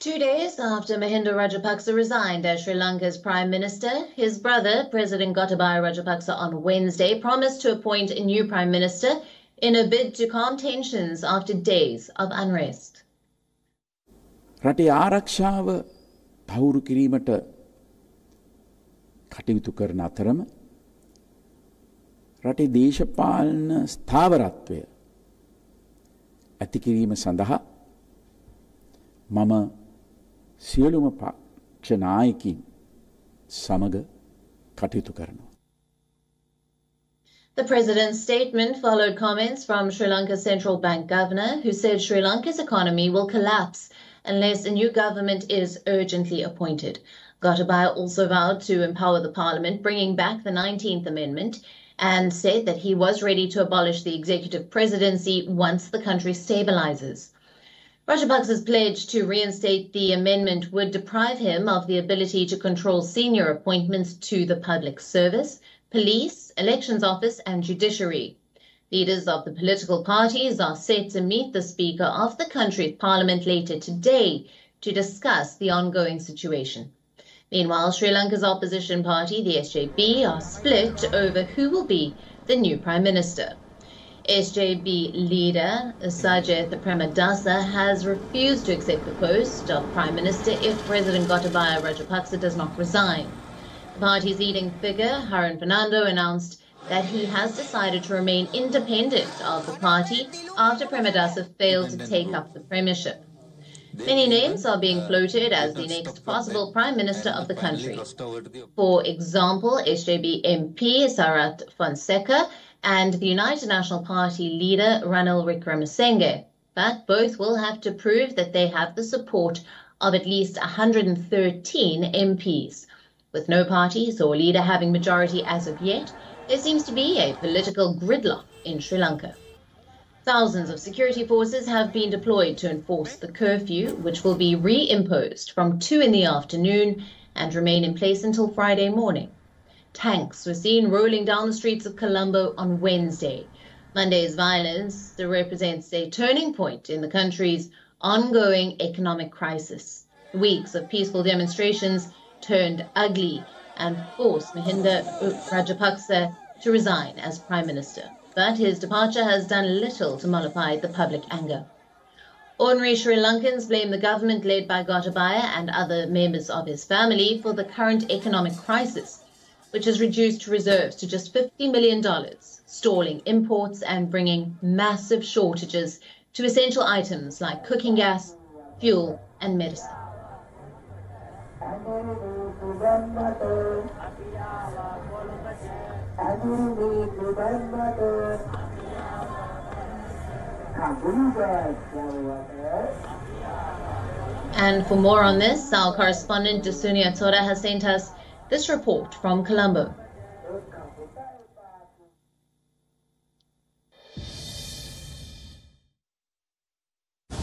2 days after Mahinda Rajapaksa resigned as Sri Lanka's Prime Minister, his brother, President Gotabaya Rajapaksa, on Wednesday promised to appoint a new Prime Minister in a bid to calm tensions after days of unrest. රටේ ආරක්ෂාව තහවුරු කිරීමට කටයුතු කරන අතරම රටේ දේශපාලන ස්ථාවරත්වය ඇති කිරීම සඳහා මම සියලුම පක්ෂ නායකින් සමග කටයුතු කරනවා. The president's statement followed comments from Sri Lanka's central bank governor, who said Sri Lanka's economy will collapse unless a new government is urgently appointed. Gotabaya also vowed to empower the parliament, bringing back the 19th Amendment, and said that he was ready to abolish the executive presidency once the country stabilizes. Rajapaksa's pledge to reinstate the amendment would deprive him of the ability to control senior appointments to the public service, police, elections office, and judiciary. Leaders of the political parties are set to meet the Speaker of the country's parliament later today to discuss the ongoing situation. Meanwhile, Sri Lanka's opposition party, the SJB, are split over who will be the new Prime Minister. SJB leader Sajith Premadasa has refused to accept the post of Prime Minister if President Gotabaya Rajapaksa does not resign. The party's leading figure, Harun Fernando, announced that he has decided to remain independent of the party after Premadasa failed to take up the premiership. Many names are being floated as the next possible Prime Minister of the country. For example, SJB MP Sarath Fonseca and the United National Party leader Ranil Wickremesinghe, but both will have to prove that they have the support of at least 113 MPs. With no parties or leader having majority as of yet, there seems to be a political gridlock in Sri Lanka. Thousands of security forces have been deployed to enforce the curfew, which will be reimposed from 2 in the afternoon and remain in place until Friday morning. Tanks were seen rolling down the streets of Colombo on Wednesday. Monday's violence represents a turning point in the country's ongoing economic crisis. Weeks of peaceful demonstrations turned ugly and forced Mahinda Rajapaksa to resign as Prime Minister. But his departure has done little to mollify the public anger. Ordinary Sri Lankans blame the government led by Gotabaya and other members of his family for the current economic crisis, which has reduced reserves to just $50 million, stalling imports and bringing massive shortages to essential items like cooking gas, fuel, and medicine. And for more on this, our correspondent Dusunia Tora has sent us this report from Colombo.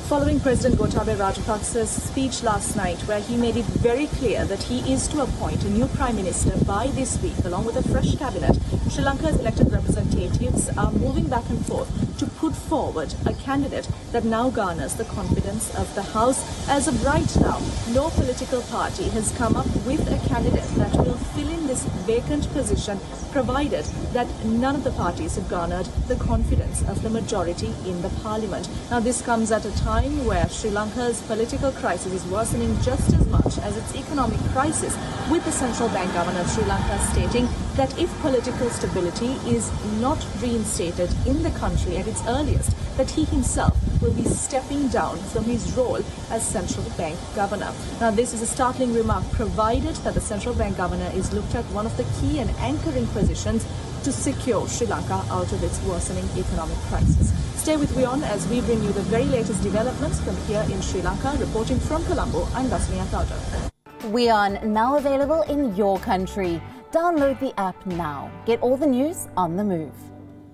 Following President Gotabaya Rajapaksa's speech last night, where he made it very clear that he is to appoint a new Prime Minister by this week, along with a fresh cabinet, Sri Lanka's elected representatives are moving back and forth to put forward a candidate that now garners the confidence of the House. As of right now, no political party has come up with a candidate that will fill in this vacant position, provided that none of the parties have garnered the confidence of the majority in the parliament. Now, this comes at a time where Sri Lanka's political crisis is worsening just as much as its economic crisis, with the central bank governor of Sri Lanka stating that if political stability is not reinstated in the country at its earliest, that he himself will be stepping down from his role as central bank governor. Now, this is a startling remark, provided that the central bank governor is looked at one of the key and anchoring positions to secure Sri Lanka out of its worsening economic crisis. Stay with WION as we bring you the very latest developments from here in Sri Lanka. Reporting from Colombo, I'm Dasmia Thauda. WION, now available in your country. Download the app now. Get all the news on the move.